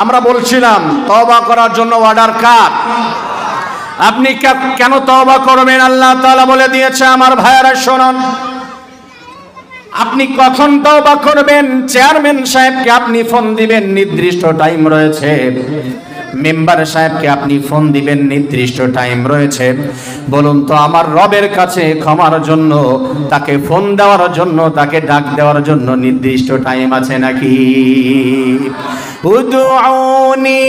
আমরা বলছিলাম তওবা করার জন্য অর্ডার কার? আপনি কেন তওবা করবেন? আল্লাহ তাআলা বলে দিয়েছে। আমার ভাইয়েরা শুনুন, আপনি কখন তওবা করবেন? চেয়ারম্যান সাহেবকে আপনি ফোন দিবেন, নির্দিষ্ট টাইম রয়েছে। মেম্বার সাহেবকে আপনি ফোন দিবেন, নির্দিষ্ট টাইম রয়েছে। বলুন তো, আমার রবের কাছে ক্ষমার জন্য তাকে ফোন দেওয়ার জন্য, তাকে ডাক দেওয়ার জন্য নির্দিষ্ট টাইম আছে নাকি? উদউনি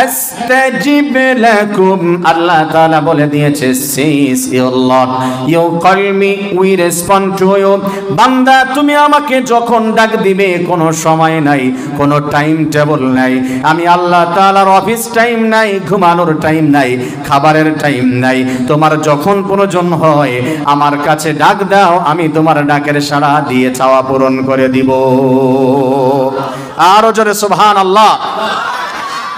আস্তাজিব লাকুম, আল্লাহ তাআলা বলে দিয়েছে, says you Lord, you call me, we respond to you. বান্দা, তুমি আমাকে যখন ডাক দিবে, কোনো সময় নাই, কোনো টাইম টেবল নাই। আমি আল্লাহ তাআলার অফিস টাইম নাই, ঘুমানোর টাইম নাই, খাবারের টাইম নাই। তোমার যখন প্রয়োজন হয় আমার কাছে ডাক দাও, আমি তোমার ডাকের সাড়া দিয়ে চাওয়া পূরণ করে দিব। আরো জোরে সুবহানাল্লাহ।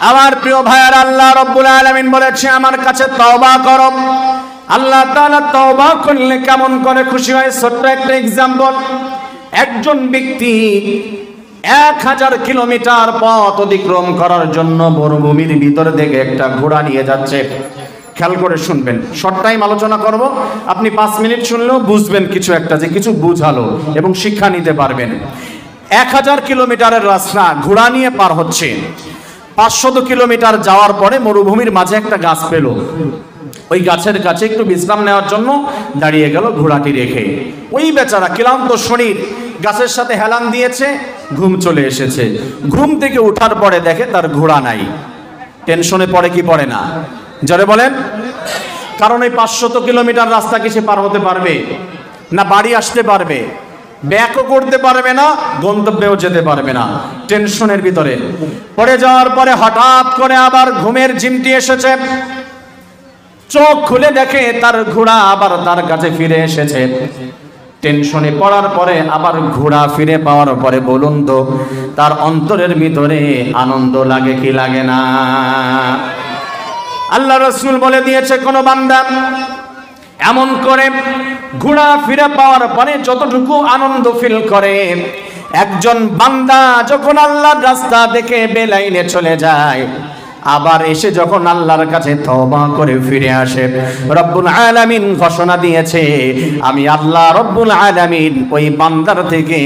আমার প্রিয় ভাইয়ার, আল্লাহ রাব্বুল আলামিন বলেছে আমার কাছে তওবা করো। আল্লাহ তাআলা তওবা করলে কেমন করে খুশি হয়? ছোট্ট একটা এক্সাম্পল। একজন ব্যক্তি 1000 কিলোমিটার পথ অতিক্রম করার জন্য মরুভূমির ভিতর থেকে একটা ঘোড়া নিয়ে যাচ্ছে। খেয়াল করে শুনবেন, শর্ট টাইম আলোচনা করব, আপনি 5 মিনিট শুনলেও বুঝবেন কিছু একটা, যে কিছু বুঝালো এবং শিক্ষা নিতে পারবেন। 1000 কিলোমিটারের রাস্তা ঘোড়া নিয়ে পার হচ্ছে। 500 কিলোমিটার যাওয়ার পরে মরুভূমির মাঝে একটা গাছ পেল। ওই গাছের কাছে একটু বিশ্রাম নেওয়ার জন্য দাঁড়িয়ে গেল ঘোড়াটি রেখে। ওই বেচারা ক্লান্ত শরীর, গাছের সাথে হেলান দিয়েছে, ঘুম চলে এসেছে। ঘুম থেকে ওঠার পরে দেখে তার ঘোড়া নাই। টেনশনে পড়ে কি পড়ে না? জোরে বলেন। কারণ এই 500 কিলোমিটার রাস্তা কি সে পার হতে পারবে? না বাড়ি আসতে পারবে? ব্যাকও করতে পারবে না, গন্তব্যেও যেতে পারবে না। টেনশনের ভিতরে পড়ে যাওয়ার পরে হঠাৎ করে আবার ঘুমের ঝিমটি এসেছে। চোখ খুলে দেখে তার ঘোড়া আবার তার কাছে ফিরে এসেছে। টেনশনে পড়ার পরে আবার ঘোড়া ফিরে পাওয়ার পরে বলুন তো, তার অন্তরের ভিতরে আনন্দ লাগে কি লাগে না? আল্লাহ রাসূল বলে দিয়েছে, কোন বান্দা এমন করে ঘোড়া ফিরে পাওয়ার পরে যতটুকু আনন্দ ফিল করে, একজন বান্দা যখন আল্লাহর রাস্তা দেখে বেলাইনে চলে যায়, আবার এসে যখন আল্লাহর কাছে তওবা করে ফিরে আসে, রব্বুল আলামিন ঘোষণা দিয়েছে, আমি আল্লাহ রব্বুল আলামিন ওই বান্দার থেকে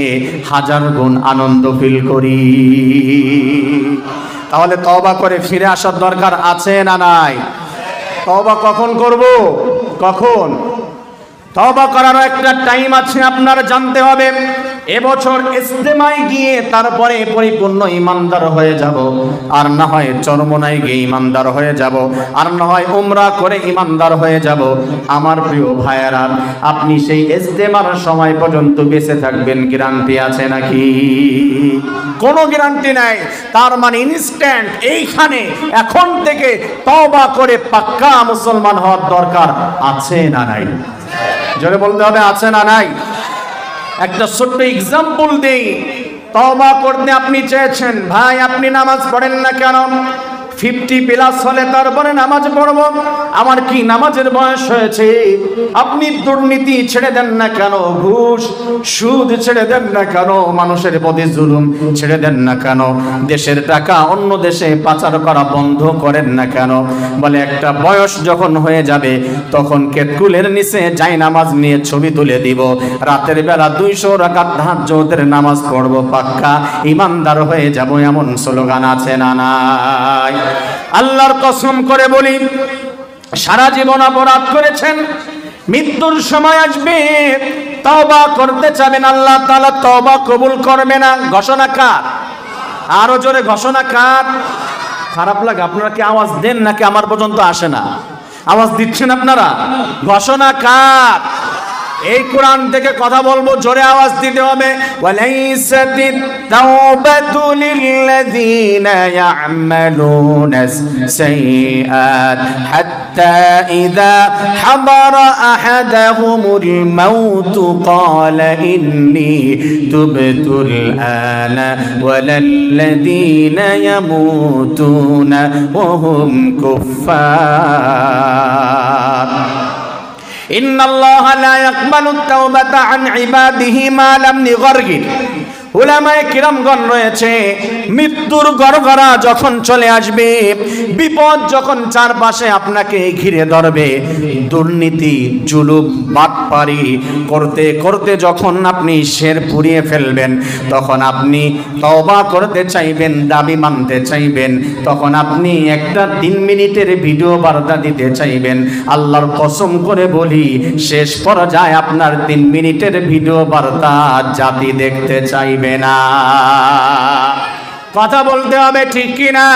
1000 গুণ আনন্দ ফিল করি। তাহলে তওবা করে ফিরে আসার দরকার আছে না নাই? তওবা কখন করব? কখন? তওবা করার একটা টাইম আছে, আপনার জানতে হবে। এবছর ইজতেমায় গিয়ে তারপরে পরিপূর্ণ ইমানদার হয়ে যাব, আর না হয় চরমনায় গিয়ে ইমানদার হয়ে যাব, আর না হয় উমরা করে ইমানদার হয়ে যাব। আমার প্রিয় ভাইয়েরা, আপনি সেই ইজতেমার সময় পর্যন্ত বেঁচে থাকবেন, গ্যারান্টি আছে নাকি? কোনো গ্যারান্টি নাই। তার মানে ইনস্ট্যান্ট এইখানে এখন থেকে তওবা করে পাক্কা মুসলমান হওয়ার দরকার আছে না নাই? জোরে বলতে হবে, আছে না নাই? একটা ছোট্ট এক্সাম্পল দেই। তওবা করতে আপনি চেয়েছেন, ভাই আপনি নামাজ পড়েন না কেন? 50+ হলে তারপরে নামাজ পড়ব। আমার কি নামাজের বয়স হয়েছে? আপনি দুর্নীতি ছেড়ে দেন না কেন? ঘুষ সুদ ছেড়ে দেন না কেন? মানুষের প্রতি জুলুম ছেড়ে দেন না কেন? দেশের টাকা অন্য দেশে পাচার করা বন্ধ করেন না কেন? বলে একটা বয়স যখন হয়ে যাবে তখন কেতকুলের নিচে যাই নামাজ নিয়ে ছবি তুলে দিব, রাতের বেলা 200 রাকাত তাহাজ্জুদের নামাজ পড়ব, পাক্কা ইমানদার হয়ে যাব, এমন স্লোগান আছে না নাই? আল্লাহর কসম করে বলি, সারা জীবন অপরাধ করেছেন, মৃত্যুর সময় আসবে, তওবা করতে চাবেন, আল্লাহ তাআলা তওবা কবুল করবে না। ঘোষণা কার? আরো জোরে ঘোষণা কার? খারাপ লাগে? আপনারা কি আওয়াজ দেন নাকি আমার পর্যন্ত আসে না? আওয়াজ দিচ্ছেন আপনারা? ঘোষণা কার? এই কোরআন থেকে কথা বলবো, জোরে আওয়াজ দিতে হবে। ওয়ালাইসাতিত তাওবাতু লিল্লাযীনা ইয়া'মালুনাস সাইয়্যাত হাত্তা ইযা হাদারা আহাদাহুমুল মাউত ক্বালা ইন্নী তুবতুল আনা ওয়ালাল্লাযীনা ইয়ামুতুনা ওয়া হুম কুফফার। ইন্নাল্লাহা লা ইয়াকবালু আত-তাওবাতা আন ইবাদিহি মা লাম ইগরগির উলামায়ে কিরামগণ রয়েছে, মৃত্যুর গড়গড়া যখন চলে আসবে, বিপদ যখন চারপাশে আপনাকে ঘিরে ধরবে, দুর্নীতি জুলুম বাটপারি করতে করতে যখন আপনি শের পুড়িয়ে ফেলবেন, তখন আপনি তওবা করতে চাইবেন, দাবি মানতে চাইবেন, তখন আপনি একটা 3 মিনিটের ভিডিও বার্তা দিতে চাইবেন। আল্লাহর কসম করে বলি, শেষ পর্যায়ে আপনার 3 মিনিটের ভিডিও বার্তা জাতি দেখতে চাইবে না। কথা বলতে হবে, ঠিক কি না?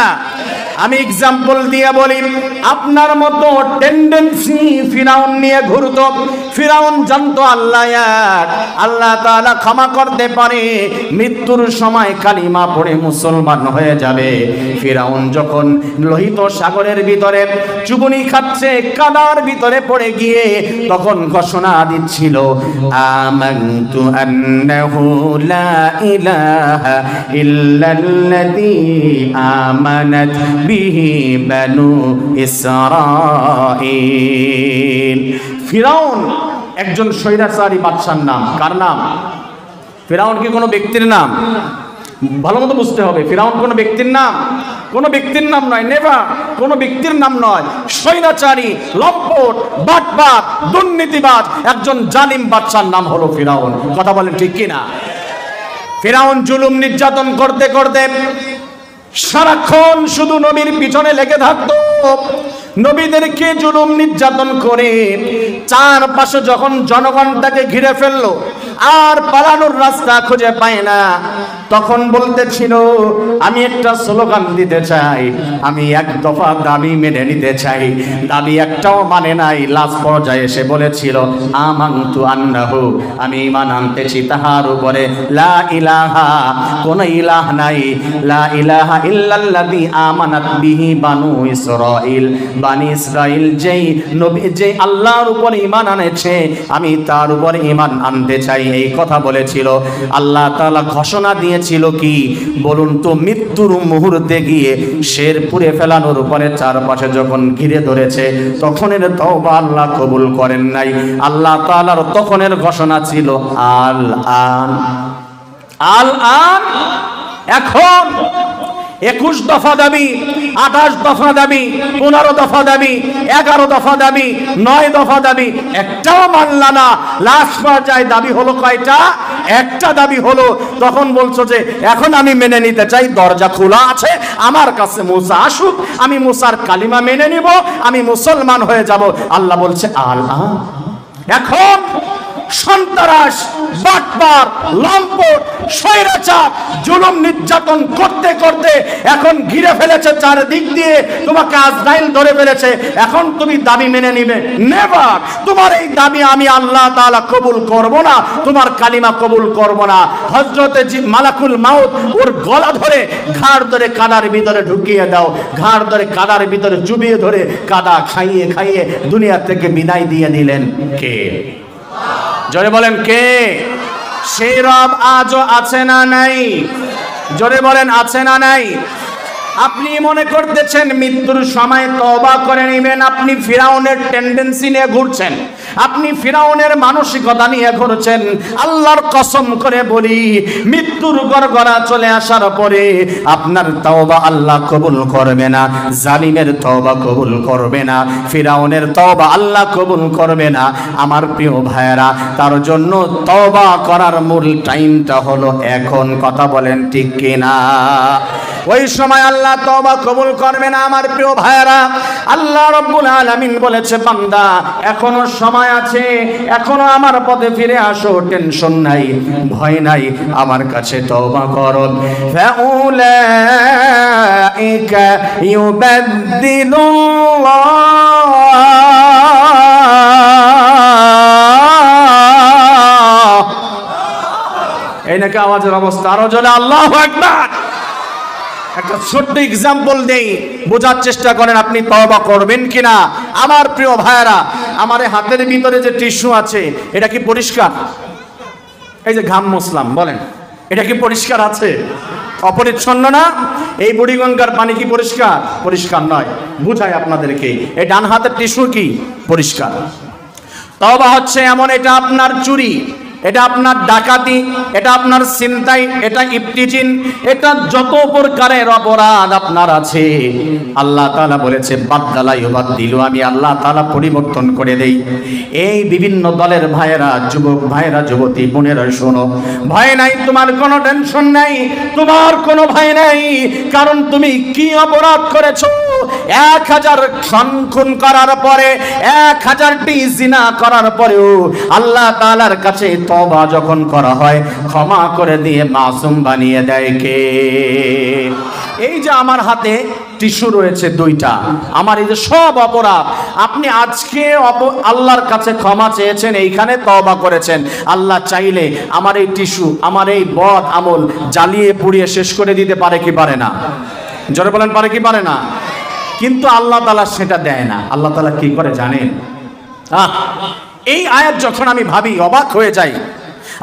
আমি এক্সাম্পল দিয়ে বলি, আপনার মতো টেন্ডেন্সি ফিরাউন নিয়ে ঘুরতো। ফিরাউন জানতো আল্লাহ এক, আল্লাহ তাআলা ক্ষমা করতে পারে, মৃত্যুর সময় কালিমা পড়ে মুসলমান হয়ে যাবে। ফিরাউন যখন লোহিত সাগরের ভিতরে চুবুনি খাচ্ছে, কাদার ভিতরে পড়ে গিয়ে তখন ঘোষণা দিচ্ছিল, আমানতু আন্নাহু লা ইলাহা ইল্লাল্লাযী আমানাত বিহি বানু ইসরাঈল। ফিরাউন একজন স্বৈরাচারী বাদশার নাম। কার নাম? ফিরাউন কি কোনো ব্যক্তির নাম? ভালো মতো বুঝতে হবে, ফিরাউন কোনো ব্যক্তির নাম? কোনো ব্যক্তির নাম নয়, নেভার, কোনো ব্যক্তির নাম নয়। স্বৈরাচারী, লম্পট, বাটপার, দুর্নীতিবাজ একজন জালিম বাদশার নাম হলো ফিরাউন। কথা বলেন ঠিক কি না? ফিরাউন জুলুম নির্যাতন করতে করতে সারাক্ষণ শুধু নবীর পিছনে লেগে থাকতো। নবীদেরকে জুলুম নির্যাতন করে চারপাশে যখন জনগণ তাকে ঘিরে ফেললো, আর পালানোর রাস্তা খুঁজে পায় না, তখন বলতেছিল, আমি একটা স্লোগান দিতে চাই, আমি এক দফা দাবি মেনে নিতে চাই। দাবি একটাও মানে নাই। লাস্ট পর্যায়ে এসে বলেছিল, আমানতু আন্নাহু, আমি ঈমান আনতেছি তাহার উপরে, লা ইলাহা, কোন ইলাহ নাই, লা ইলাহা ইল্লাল্লাযী আমানাত বিহি বানু ইসরাঈল, বানি ইসরাঈল যেই নবী, যেই আল্লাহর উপর ঈমান আনেছে, আমি তার উপর ঈমান আনতে চাই। এই কথা বলেছিল। আল্লাহ তাআলা ঘোষণা দিয়েছিল কি বলুন তো? মৃত্যুর মুহূর্তে গিয়ে শের পুড়ে ফেলানোর উপরে চারপাশে যখন ঘিরে ধরেছে, তখনের তওবা আল্লাহ কবুল করেন নাই। আল্লাহ তাআলার তখনের ঘোষণা ছিল, আল আন, আল আন। এখন 21 দফা দাবি, 28 দফা দাবি, 15 দফা দাবি, 11 দফা দাবি, 9 দফা দাবি, একটাও মানলা না। লাস্ট পর্যায়ে দাবি হলো কয়টা? একটা দাবি হলো। তখন বলছো যে এখন আমি মেনে নিতে চাই, দরজা খোলা আছে, আমার কাছে মুসা আসুক, আমি মুসার কালিমা মেনে নিব, আমি মুসলমান হয়ে যাব। আল্লাহ বলছে আল্লাহ। এখন সন্ত্রাস, বাটপার, লম্পট, স্বৈরাচার জুলুম নির্যাতন করতে করতে এখন ঘিরে ফেলেছে চারদিক দিয়ে, তোমাকে আজরাইল ধরে ফেলেছে। এখন তুমি দাবি মেনে নিবে? নেভার। তোমার এই দাবি আমি আল্লাহ তাআলা কবুল করব না, তোমার কালিমা কবুল করব না। হযরতে মালাকুল মাউত ওর গলা ধরে, ঘাড় ধরে কাদার ভিতরে ঢুকিয়ে দাও, ঘাড় ধরে কাদার ভিতরে চুবিয়ে ধরে কাদা খাইয়ে খাইয়ে দুনিয়া থেকে বিদায় দিয়ে দিলেন কে? জোরে বলেন কে? সেই রব আজও আছে না নাই? জোরে বলেন আছে না নাই? আপনি মনে করতেছেন মৃত্যুর সময় তওবা করে নেবেন, আপনি ফিরাউনের টেন্ডেন্সি নিয়ে ঘুরছেন, আপনি ফিরাউনের মানসিকতা নিয়ে ঘুরছেন। আল্লাহর কসম করে বলি, মৃত্যুর গড়গড়া চলে আসার পরে আপনার তওবা আল্লাহ কবুল করবে না, জালিমের তওবা কবুল করবে না, ফিরাউনের তওবা আল্লাহ কবুল করবে না। আমার প্রিয় ভাইয়েরা, তার জন্য তওবা করার মূল টাইমটা হলো এখন। কথা বলেন ঠিক কিনা? ওই সময় আল্লাহ তওবা কবুল করবে না। আমার প্রিয় ভাইয়েরা, আল্লাহ রাব্বুল আলামিন বলেছে, বান্দা এখনো সময় আছে, এখনো আমার পথে ফিরে আসো, টেনশন নাই, ভয় নাই, আমার কাছে তওবা করো। ফাউলাইকা ইউবাদদিলুল্লাহ। এই নাকি আওয়াজের অবস্থা? আরো জোরে আল্লাহু আকবার। একটা ছোট্ট এক্সাম্পল দেই, বোঝার চেষ্টা করেন আপনি তওবা করবেন কিনা। আমার প্রিয় ভাইয়েরা, আমার হাতের ভিতরে যে টিস্যু আছে, এটা কি পরিষ্কার? এই যে ঘাম মুছলাম, বলেন এটা কি পরিষ্কার আছে? অপরিচ্ছন্ন না? এই বুড়িগঙ্গার পানি কি পরিষ্কার? পরিষ্কার নয়। বুঝাই আপনাদেরকে, এই ডান হাতের টিস্যু কি পরিষ্কার? তওবা হচ্ছে এমন, এটা আপনার চুরি, এটা আপনার ডাকাতি, এটা আপনার ছিনতাই, এটা ইফতিজিন, এটা যত প্রকারের অপরাধ আপনার আছে আল্লাহ তাআলা বলেছে বাদদালা ইউবাদদিলু, আমি আল্লাহ তাআলা পরিবর্তন করে দেই। এই বিভিন্ন দলের ভাইয়েরা, যুবক ভাইয়েরা, যুবতী বোনেরা শোনো, ভয় নাই, তোমার কোনো টেনশন নাই, তোমার কোনো ভয় নাই, কারণ তুমি কি অপরাধ করেছো? 1000 খুন করার পরে, 1000টি জিনা করার পরেও আল্লাহ তাআলার কাছে তওবা যখন করা হয় ক্ষমা করে দিয়ে মাসুম বানিয়ে দেয় কে? এই যে আমার হাতে টিস্যু রয়েছে 2টা, আমার এই যে সব অপরাধ, আপনি আজকে আল্লাহর কাছে ক্ষমা চেয়েছেন, এইখানে তওবা করেছেন, আল্লাহ চাইলে আমার এই টিস্যু, আমার এই বদ আমল জ্বালিয়ে পুড়িয়ে শেষ করে দিতে পারে কি পারে না? জোরে বলেন, পারে কি পারে না? কিন্তু আল্লাহ তাআলা সেটা দেয় না। আল্লাহ তাআলা কি করে জানেন? এই আয়াত যখন আমি ভাবি অবাক হয়ে যাই।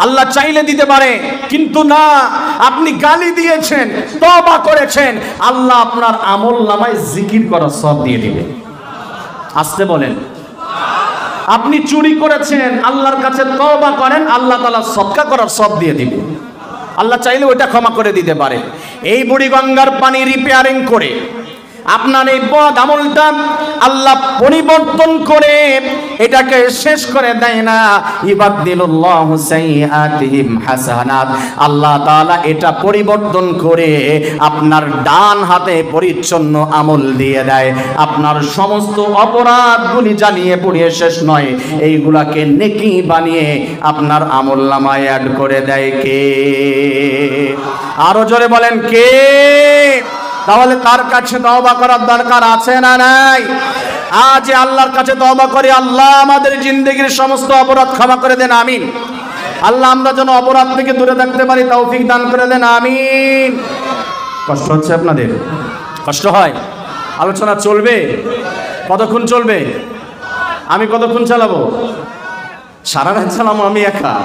আল্লাহ চাইলে দিতে পারে, কিন্তু না, আপনি গালি দিয়েছেন, তওবা করেছেন, আল্লাহ আপনার আমলনামায় জিকির করার সব দিয়ে দিবে। আসতে বলেন। আপনি চুরি করেছেন, আল্লাহর কাছে তওবা করেন, আল্লাহ তাআলা সদকা করার সব দিয়ে দিবে। আল্লাহ চাইলে ওইটা ক্ষমা করে দিতে পারে। এই বুড়িগঙ্গার পানি রিপেয়ারিং করে আপনার এই বদ আমলটা আল্লাহ পরিবর্তন করে এটাকে শেষ করে দেয় না। ইবাদদিলুল্লাহু সাইয়্যাতিহিম হাসানাত, আল্লাহ তাআলা এটা পরিবর্তন করে আপনার ডান হাতে পরিচ্ছন্ন আমল দিয়ে দেয়। আপনার সমস্ত অপরাধগুলি জ্বালিয়ে পুড়িয়ে শেষ নয়, এইগুলাকে নেকি বানিয়ে আপনার আমলনামায় অ্যাড করে দেয় কে? আরো জোরে বলেন কে? তাহলে তার কাছে তওবা করার দরকার আছে না নাই? আজ আল্লাহর কাছে তওবা করি, আল্লাহ আমাদের জিন্দেগির সমস্ত অপরাধ ক্ষমা করে দেন, আমিন। আল্লাহ আমরা যেন অপরাধ থেকে দূরে থাকতে পারি, তৌফিক দান করে দেন, আমিন। কষ্ট হচ্ছে আপনাদের? কষ্ট হয়? আলোচনা চলবে? কতক্ষণ চলবে? আমি কতক্ষণ চালাবো? সারা রাত চালাবো আমি একা?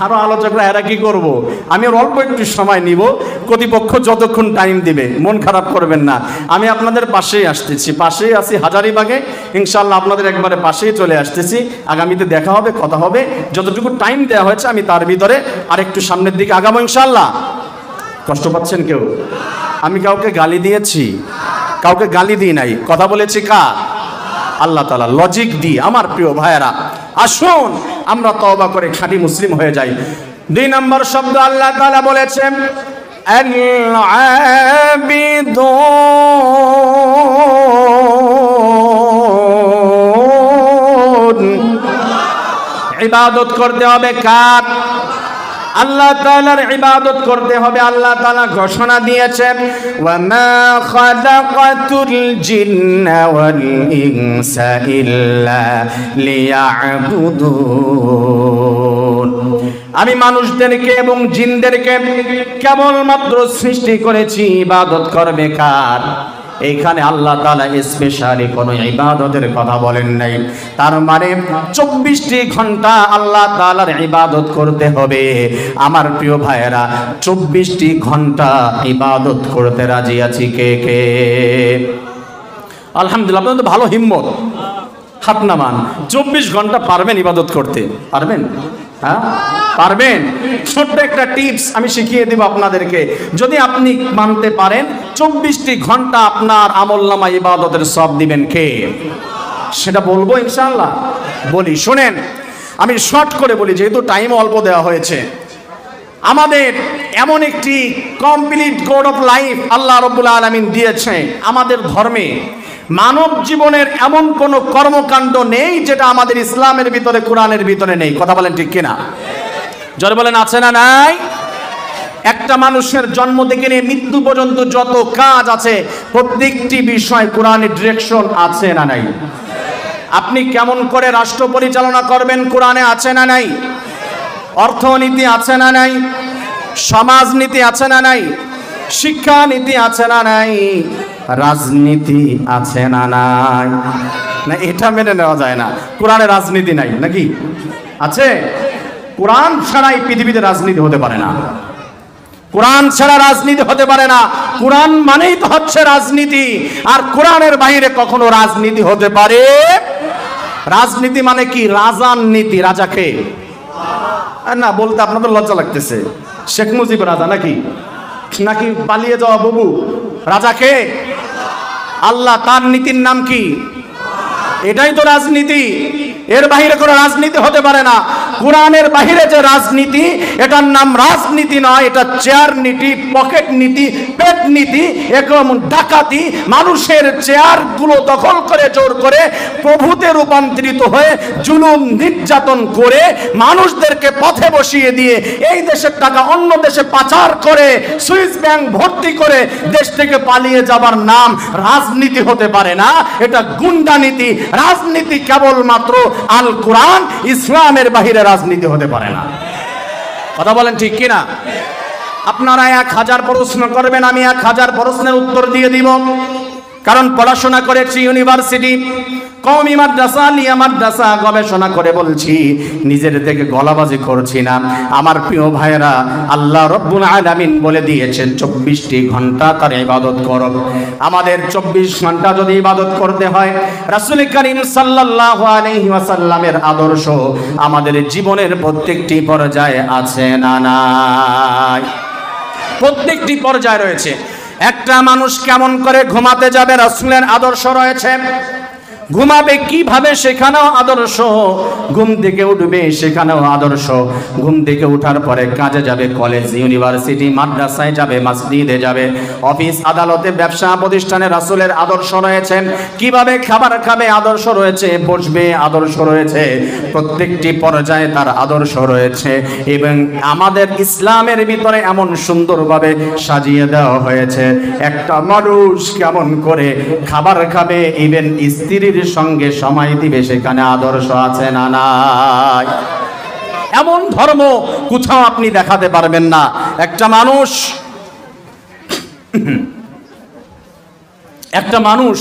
আরো আলোচকরা এরা কি করব? আমি অল্প একটু সময় নিব, কর্তৃপক্ষ যতক্ষণ টাইম দিবে, মন খারাপ করবেন না। আমি আপনাদের পাশেই আসতেছি, পাশেই আছি হাজারীবাগে, ইনশাআল্লাহ আপনাদের একবারে পাশেই চলে আসতেছি। আগামীতে দেখা হবে, কথা হবে। যতটুকু টাইম দেওয়া হয়েছে আমি তার ভিতরে আরেকটু সামনের দিকে আগাবো ইনশাআল্লাহ। কষ্ট পাচ্ছেন কেউ? আমি কাউকে গালি দিয়েছি? কাউকে গালি দিই নাই। কথা বলেছি কার? আল্লাহ তাআলা। লজিক দি আমার প্রিয় ভাইয়েরা, আসুন আমরা তওবা করে খাঁটি মুসলিম হয়ে যাই। 2 নম্বর শব্দ আল্লাহ তাআলা বলেছেন আল-আবিদুন, ইবাদত করতে হবে কার? আল্লাহ তাআলার ইবাদত করতে হবে। আল্লাহ তাআলা ঘোষণা দিয়েছেন ওয়া মা খালাকাতুল জিন্না ওয়াল ইনসা ইল্লা লিয়াবুদুন, আমি মানুষদেরকে এবং জিনদেরকে কেবলমাত্র সৃষ্টি করেছি ইবাদত করবে কার? এইখানে আল্লাহ তাআলা স্পেশালি কোনো ইবাদতের কথা বলেন নাই। তার মানে 24টি ঘন্টা আল্লাহ তাআলার ইবাদত করতে হবে। আমার প্রিয় ভাইয়েরা, 24টি ঘন্টা ইবাদত করতে রাজি আছি কে কে? আলহামদুলিল্লাহ, আপনাদের তো ভালো হিম্মত, হাত নামান। 24 ঘন্টা পারবেন ইবাদত করতে? পারবেন? হ্যাঁ পারবেন? ছোট্ট একটা টিপস আমি শিখিয়ে দেব আপনাদেরকে। যদি আপনি মানতে পারেন 24টি ঘন্টা আপনার আমলনামা ইবাদতের সব দিবেন কে? সেটা বলবো ইনশাআল্লাহ। বলি শুনেন, আমি শর্ট করে বলি যেহেতু টাইম অল্প দেওয়া হয়েছে। আমাদের এমন একটি কমপ্লিট কোড অফ লাইফ আল্লাহ রাব্বুল আলামিন দিয়েছে। আমাদের ধর্মে মানব জীবনের এমন কোন কর্মকাণ্ড নেই যেটা আমাদের ইসলামের ভিতরে, কোরআনের ভিতরে নেই। কথা বলেন ঠিক কিনা? জোরে বলেন আছে না নাই? একটা মানুষের জন্ম থেকে নিয়ে মৃত্যু পর্যন্ত যত কাজ আছে প্রত্যেকটি বিষয় কোরআনের ডিরেকশন আছে না নাই? আপনি কেমন করে রাষ্ট্র পরিচালনা করবেন কোরআনে আছে না নাই? অর্থনীতি আছে না নাই? সমাজনীতি আছে না নাই? শিক্ষানীতি আছে না নাই? রাজনীতি আছে না নাই? না, এটা মেনে নেওয়া যায় না। কোরআনে রাজনীতি নাই নাকি? আছে? কোরআন ছাড়াই পৃথিবীতে রাজনীতি হতে পারে না। কোরআন ছাড়া রাজনীতি হতে পারে না। কোরআন মানেই তো হচ্ছে রাজনীতি, আর কোরআনের বাইরে কখনো রাজনীতি হতে পারে? রাজনীতি মানে কি? রাজার নীতি। রাজাকে আর না বলতে আপনাদের লজ্জা লাগতেছে, শেখ মুজিব রাজা নাকি, নাকি পালিয়ে যাওয়া বাবু রাজা কে? আল্লাহ। তার নীতির নাম কি? এটাই তো রাজনীতি, এর বাহিরে কোনো রাজনীতি হতে পারে না। কোরআনের বাহিরে যে রাজনীতি, এটার নাম রাজনীতি নয়, এটা চেয়ার নীতি, পকেট নীতি, পেট নীতি, এরকম ডাকাতি। মানুষের চেয়ারগুলো দখল করে জোর করে প্রভুতে রূপান্তরিত হয়ে জুলুম নির্যাতন করে মানুষদেরকে পথে বসিয়ে দিয়ে এই দেশের টাকা অন্য দেশে পাচার করে সুইস ব্যাংক ভর্তি করে দেশ থেকে পালিয়ে যাবার নাম রাজনীতি হতে পারে না, এটা গুন্ডা নীতি। রাজনীতি কেবলমাত্র আল কোরআন ইসলামের বাহিরে রাজনীতি হতে পারে না। কথা বলেন ঠিক কিনা? আপনারা 1000 প্রশ্ন করবেন, আমি 1000 প্রশ্নের উত্তর দিয়ে দিব, কারণ পড়াশোনা করেছি ইউনিভার্সিটি, কওমি মাদ্রাসা, আলিয়া মাদ্রাসা, গবেষণা করে বলছি, নিজের থেকে গলাবাজি করছি না। আমার প্রিয় ভাইয়েরা, আল্লাহ রব্বুল আলামিন বলে দিয়েছেন 24টি ঘন্টা তার ইবাদত করো। আমাদের 24 ঘন্টা যদি ইবাদত করতে হয়, রাসূল করিম সাল্লাল্লাহু আলাইহি ওয়াসাল্লামের আদর্শ আমাদের জীবনের প্রত্যেকটি পর্যায়ে আছে না নাই? প্রত্যেকটি পর্যায়ে রয়েছে। একটা মানুষ কেমন করে ঘুমাতে যাবে, রাসূলের আদর্শ রয়েছে। ঘুমাবে কিভাবে, সেখানেও আদর্শ। ঘুম থেকে উঠবে, সেখানেও আদর্শ। ঘুম থেকে উঠার পরে কাজে যাবে, কলেজ, ইউনিভার্সিটি, মাদ্রাসায় যাবে, মসজিদে যাবে, অফিস, আদালতে, ব্যবসা প্রতিষ্ঠানে রাসূলের আদর্শ রয়েছে। কিভাবে খাবার খাবে আদর্শ রয়েছে, বসবে আদর্শ রয়েছে। প্রত্যেকটি পর্যায়ে তার আদর্শ রয়েছে। এবং আমাদের ইসলামের ভিতরে এমন সুন্দরভাবে সাজিয়ে দেওয়া হয়েছে, একটা মানুষ কেমন করে খাবার খাবে, ইভেন স্ত্রীর সঙ্গে সময় দিবে, সেখানে আদর্শ আছে না নাই? এমন ধর্ম কোথাও আপনি দেখাতে পারবেন না। একটা মানুষ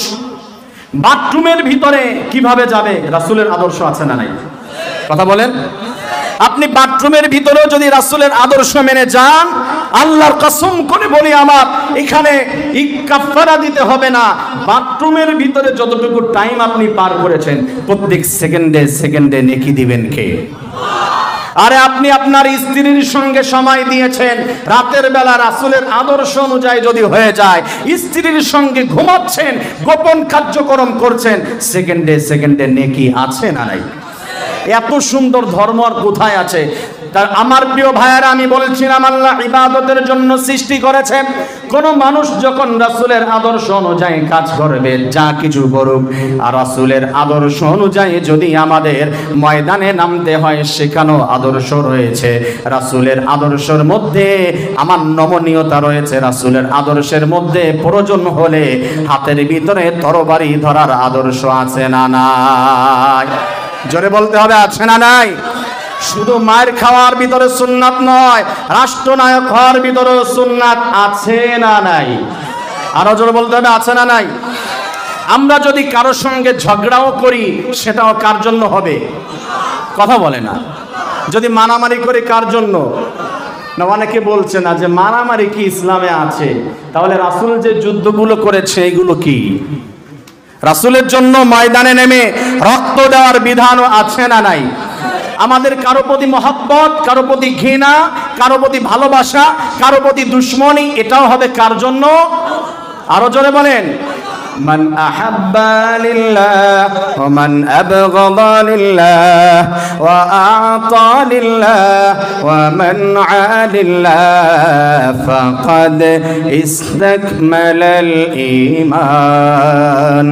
বাথরুমের ভিতরে কিভাবে যাবে, রাসূলের আদর্শ আছে না নাই? কথা বলেন। আপনি বাথরুমের ভিতরেও যদি রাসূলের আদর্শ মেনে যান, আল্লাহর কসম করে বলি, আমার এখানে কাফারা দিতে হবে না। বাথরুমের ভিতরে যতটুকু টাইম আপনি পার করেছেন, প্রত্যেক সেকেন্ডে সেকেন্ডে নেকি দিবেন কে? আরে আপনি আপনার স্ত্রীর সঙ্গে সময় দিয়েছেন, রাতের বেলা রাসূলের আদর্শ অনুযায়ী যদি হয়ে যায়, স্ত্রীর সঙ্গে ঘুমাচ্ছেন, গোপন কার্যক্রম করছেন, সেকেন্ডে সেকেন্ডে নেকি আছে না নাই? এত সুন্দর ধর্ম আর কোথায় আছে? তার আমার প্রিয় ভাইয়েরা, আমি বলছিলাম আল্লাহ ইবাদতের জন্য সৃষ্টি করেছে। কোন মানুষ যখন রাসূলের আদর্শ অনুযায়ী কাজ করবে, যা কিছু করুক, আর রাসূলের আদর্শ অনুযায়ী যদি আমাদের ময়দানে নামতে হয়, সেখানেও আদর্শ রয়েছে। রাসূলের আদর্শের মধ্যে আমার নমনীয়তা রয়েছে। রাসূলের আদর্শের মধ্যে প্রয়োজন হলে হাতের ভিতরে তরবারি ধরার আদর্শ আছে না নাই? জোরে বলতে হবে, আছে না নাই? শুধু মায়ের খাওয়ার ভিতরে সুন্নাত নয়, রাষ্ট্রনায়ক হওয়ার ভিতরে সুন্নাত আছে না নাই? আরো জোরে বলতে হবে, আছে না নাই? আমরা যদি কারোর সঙ্গে ঝগড়াও করি, সেটাও কার জন্য হবে? কথা বলে না। যদি মারামারি করি, কার জন্য? না, অনেকে বলছে না যে মারামারি কি ইসলামে আছে, তাহলে রাসূল যে যুদ্ধগুলো করেছে এগুলো কি? রাসূলের জন্য ময়দানে নেমে রক্ত দেওয়ার বিধানও আছে না নাই? আমাদের কারো প্রতি মহব্বত, কারো প্রতি ঘৃণা, কারো প্রতি ভালোবাসা, কারো প্রতি দুশ্মনী, এটাও হবে কার জন্য? আরো জোরে বলেন। মান আহাব্বা লিল্লাহ ওয়া মান আবগাদা লিল্লাহ ওয়া আ'তা লিল্লাহ ওয়া মান আলিল্লাহ ফাকাদ ইসতাকমালাল ঈমান।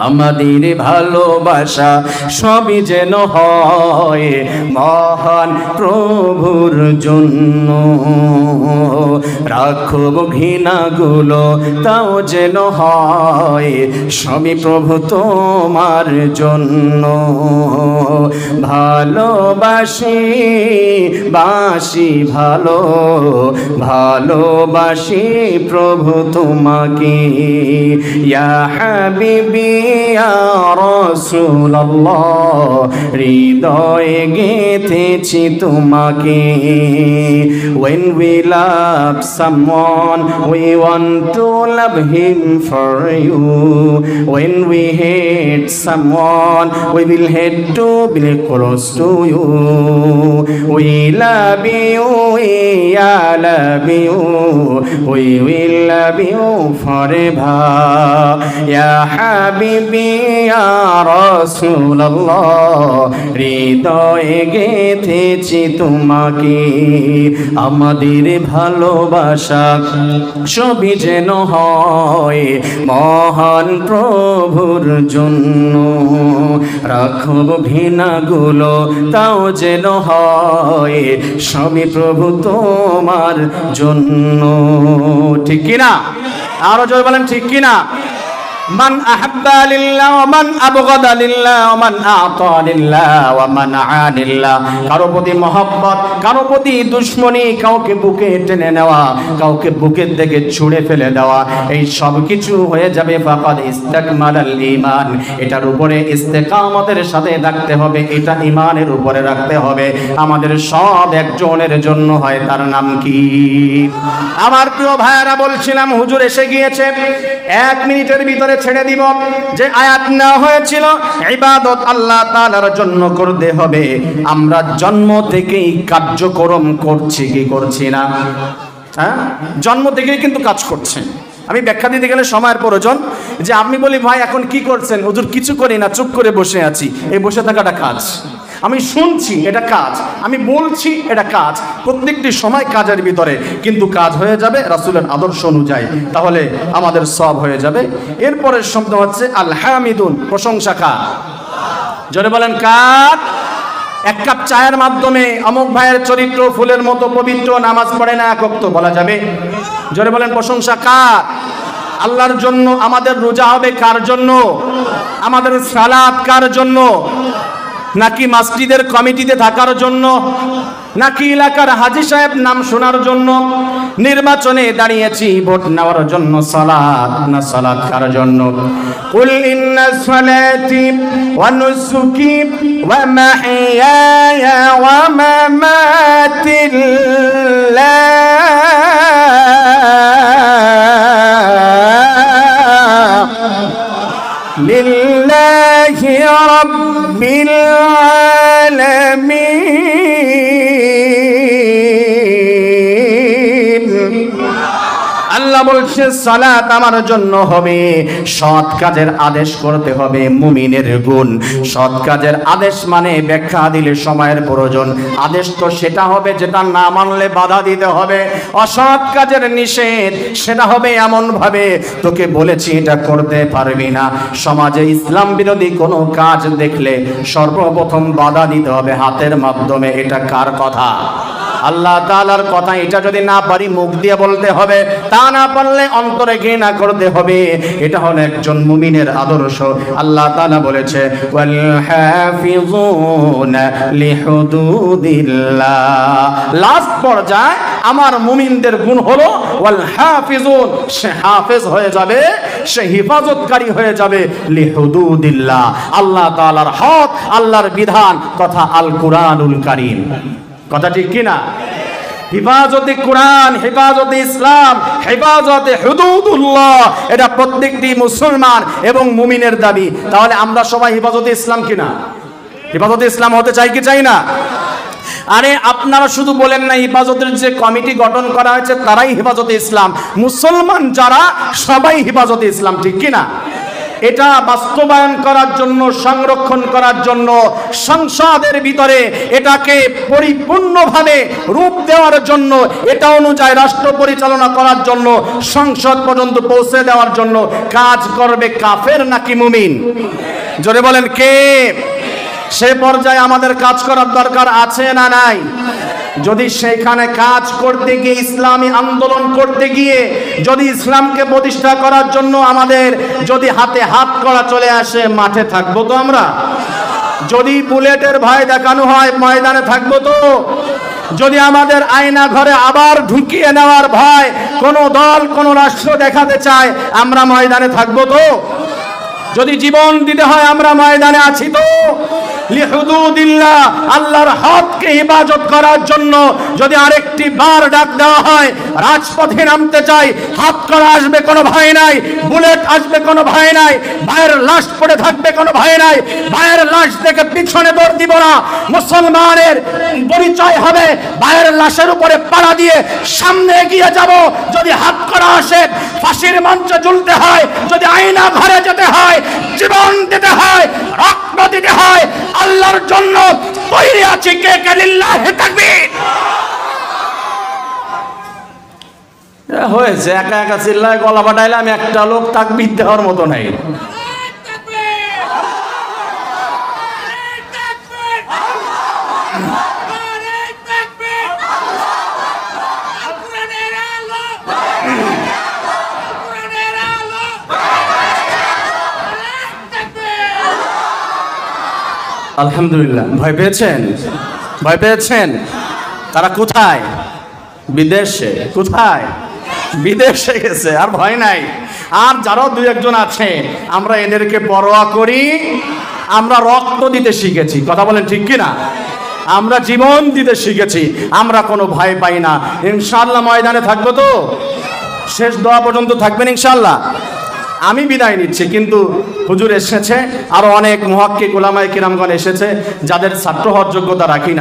আমাদের ভালোবাসা সবই যেন হয় মহান প্রভুর জন্য, রাখব ঘৃণাগুলো তাও যেন হয় সবই প্রভু তোমার জন্য। ভালোবাসি বাসি ভালো, ভালোবাসি প্রভু তোমাকে। ইয়া হাবিবি ইয়া রাসূলুল্লাহ, হৃদয়ে গেঁথেছি তোমাকে। When we love someone, we want to love him forever. you. When we hate someone, we will hate to be close to you. We love you, we love you, we will love you forever. Ya Habibi, Ya Rasulullah, হৃদয়ে গেঁথেছি তোমাকে, আমাদের ভালোবাসা সবই যেন হয় মহান প্রভুর জন্য, রাখব ঘৃণাগুলো তাও যেন হয় সবই প্রভু তোমার জন্য। ঠিক কিনা? আরো জোরে বলেন ঠিক কিনা? মান আহাব্বা লিল্লাহ ওয়া মান আবগাদা লিল্লাহ ওয়া মান আ'তা লিল্লাহ ওয়া মান আ'া লিল্লাহ। কারো প্রতি মহব্বত, কারো প্রতি দুশমনি, কাউকে বুকে টেনে নেওয়া, কাউকে বুকের থেকে ছুঁড়ে ফেলে দেওয়া, এই সব কিছু হয়ে যাবে ফাকাদ ইস্তাকমালাল ঈমান। এটার উপরে ইস্তেকামতের সাথে থাকতে হবে, এটা ঈমানের উপরে রাখতে হবে। আমাদের সব একজনের জন্য হয়, তার নাম কি? আমার প্রিয় ভাইয়েরা, বলছিলাম হুজুর এসে গিয়েছে, 1 মিনিটের ভিতরে ছেড়ে দিব। যে আয়াত না হয়েছিল ইবাদত আল্লাহ তাআলার জন্য করতে হবে, আমরা জন্ম থেকেই কার্যক্রম করছি কি করছি না? হ্যাঁ, জন্ম থেকেই কিন্তু কাজ করছে। আমি ব্যাখ্যা দিতে গেলে সময়ের প্রয়োজন। যে আমি বলি ভাই এখন কি করছেন? হুজুর কিছু করি না, চুপ করে বসে আছি। এই বসে থাকাটা কাজ। আমি শুনছি, এটা কাজ। আমি বলছি, এটা কাজ। প্রত্যেকটি সময় কাজের ভিতরে কিন্তু কাজ হয়ে যাবে রাসূলের আদর্শ অনুযায়ী, তাহলে আমাদের সব হয়ে যাবে। এরপরের শব্দ হচ্ছে আল হামিদুন, প্রশংসা কার? জোরে বলেন কার? 1 কাপ চায়ের মাধ্যমে অমুক ভাইয়ের চরিত্র ফুলের মতো পবিত্র, নামাজ পড়ে না 1 ওয়াক্ত, বলা যাবে? জোরে বলেন প্রশংসা কার? আল্লাহর জন্য। আমাদের রোজা হবে কার জন্য? আমাদের সালাত কার জন্য? নাকি মসজিদের কমিটিতে থাকার জন্য? নাকি এলাকার হাজী সাহেব নাম শোনার জন্য? নির্বাচনে দাঁড়িয়েছি ভোট নেওয়ার জন্য, সালাত না সালাত কার জন্য? কুল ইন্না সালাতি ওয়া নুসুকি ওয়া মাহইয়ায়া ওয়া মামাতি লিল্লাহি রাব্বিল আলামিন। আল্লাহ বলছে সালাত আমার জন্য হবে, সৎ কাজের আদেশ করতে হবে, মুমিনের গুণ। সৎ কাজের আদেশ মানে ব্যাখ্যা দিলে সময়ের প্রয়োজন। আদেশ তো সেটা হবে যেটা না মানলে বাধা দিতে হবে। অসৎ কাজের নিষেধ সেটা হবে এমন ভাবে তোকে বলেছি এটা করতে পারবি না। সমাজে ইসলাম বিরোধী কোনো কাজ দেখলে সর্বপ্রথম বাধা দিতে হবে হাতের মাধ্যমে। এটা কার কথা? আল্লাহ তাআলার কথা। এটা যদি না পারি মুখ দিয়ে বলতে হবে, তা না পারলে অন্তরে ঘৃণা করতে হবে। এটা হলো একজন মুমিনের আদর্শ। আল্লাহ তাআলা বলেছে ওয়াল হাফিজুনা লিহুদুদিল্লাহ। লাস্ট পর্যায়ে আমার মুমিনদের গুণ হলো ওয়াল হাফিজুন, সে হাফেজ হয়ে যাবে, সে হিফাজতকারী হয়ে যাবে লিহুদুদিল্লাহ, আল্লাহ তাআলার হক, আল্লাহর বিধান তথা আল কুরআনুল কারীম। কথা ঠিক কিনা? হিফাজতে কুরআন, হিফাজতে ইসলাম, হিফাজতে হুদুদুল্লাহ, এটা প্রত্যেকটি মুসলমান এবং মুমিনের দাবি। তাহলে আমরা সবাই হিফাজতে ইসলাম কিনা? হিফাজতে ইসলাম হতে চাই কি চাই না? আরে আপনারা শুধু বলেন না হিফাজতের যে কমিটি গঠন করা হয়েছে তারাই হিফাজতে ইসলাম, মুসলমান যারা সবাই হিফাজতে ইসলাম, ঠিক কিনা? এটা বাস্তবায়ন করার জন্য, সংরক্ষণ করার জন্য, সংসদের ভিতরে এটাকে পরিপূর্ণভাবে রূপ দেওয়ার জন্য, এটা অনুযায়ী রাষ্ট্র পরিচালনা করার জন্য, সংসদ পর্যন্ত পৌঁছে দেওয়ার জন্য কাজ করবে কাফের নাকি মুমিন? জোরে বলেন কে? সে পর্যায়ে আমাদের কাজ করার দরকার আছে না নাই? যদি সেইখানে কাজ করতে গিয়ে, ইসলামী আন্দোলন করতে গিয়ে যদি ইসলামকে প্রতিষ্ঠা করার জন্য আমাদের যদি হাতে হাত করা চলে আসে, মাঠে থাকবো তো আমরা? যদি বুলেটের ভয় দেখানো হয়, ময়দানে থাকবো তো? যদি আমাদের আয়না ঘরে আবার ঢুকিয়ে নেওয়ার ভয় কোনো দল কোনো রাষ্ট্র দেখাতে চায়, আমরা ময়দানে থাকবো তো? যদি জীবন দিতে হয় আমরা ময়দানে আছি তো? লিহুদুদিল্লাহ, আল্লাহর হককে হিফাজত করার জন্য যদি আরেকটি বার ডাক দেওয়া হয়, রাজপথে নামতে চাই, হাত করা আসবে কোনো ভয় নাই, বুলেট আসবে কোনো ভয় নাই, ভাইয়ের লাশ পড়ে থাকবে কোনো ভয় নাই, ভাইয়ের লাশ দেখে পিছনে দৌড় দিব না। মুসলমানের পরিচয় হবে ভাইয়ের লাশের উপরে পাড়া দিয়ে সামনে এগিয়ে যাব। যদি হাত করা আসে, ফাঁসির মঞ্চে ঝুলতে হয়, যদি আয়না ঘরে যেতে হয়, জীবন দিতে হয়, রক্ত দিতে হয়, আল্লাহর জন্য তৈরি আছি। কে কে লিল্লাহি তাকবীর। হয়েছে একা একা চিল্লায় গলা বাটাইলে আমি একটা লোক তাকবীর দেওয়ার মতো নাই। আলহামদুলিল্লাহ। ভয় পেয়েছেন? ভয় পেয়েছেন? তারা কোথায়? বিদেশে। কোথায়? বিদেশে গেছে, আর ভয় নাই। আর যারাও দুই একজন আছে, আমরা এদেরকে পরোয়া করি, আমরা রক্ত দিতে শিখেছি। কথা বলেন ঠিক কিনা? আমরা জীবন দিতে শিখেছি, আমরা কোনো ভয় পাই না। ইনশাআল্লাহ ময়দানে থাকবো তো, শেষ দোয়া পর্যন্ত থাকবেন ইনশাআল্লাহ। আমি বিদায় নিচ্ছি, কিন্তু হুজুর এসেছে, আরো অনেক মুহাক্কিক উলামায়ে কিরামগণ এসেছে, যাদের ছাত্র হওয়ার যোগ্যতা রাখি না।